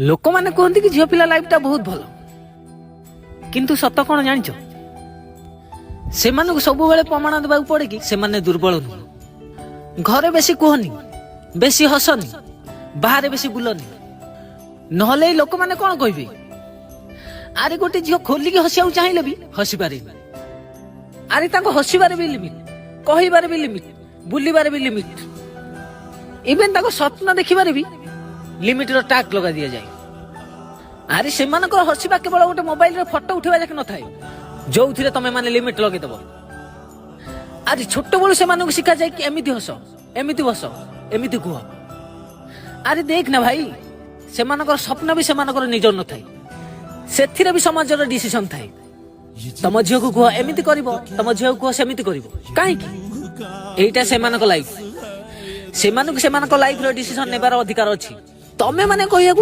लोक मैंने कहते कि झील पिला लाइफ टा बहुत भल किंतु सत कौन जान से सब बेले प्रमाण देवा पड़े कि से दुर्बल नुह घरे बेसी कहनी बेसी हसनी बाहर बेसी बुलनी नहले लोक मैंने कौन कहे आरे गोटे झील खोलिकी हसिया चाहिए भी हसी पारे आरे हसबार भी लिमिट कहबार भी लिमिट बुलबार भी लिमिट इवेन स्वप्न देखिबार भी लिमिट रो टैग लगा दिया जाए। अरे से हसवा केवल गोटे मोबाइल रे फोटो उठेवा जाके न थाए जो थिरे तमे माने लिमिट लगे दबो। अरे छोट बळु से मानक सिखा जाए कि एमिति हस एमिति बस एमिति कुह। अरे देख ना भाई से स्वप्न भी से निजर न थाए सेथिरे भी समाजर डिसीजन थाए तम झील को कह एमिति करिवो तम झील को कह सेमिति करिवो काहे कि एटा से लाइफ से लाइफ रो डिसीजन नेबार अधिकार अछि तमे माने कहिया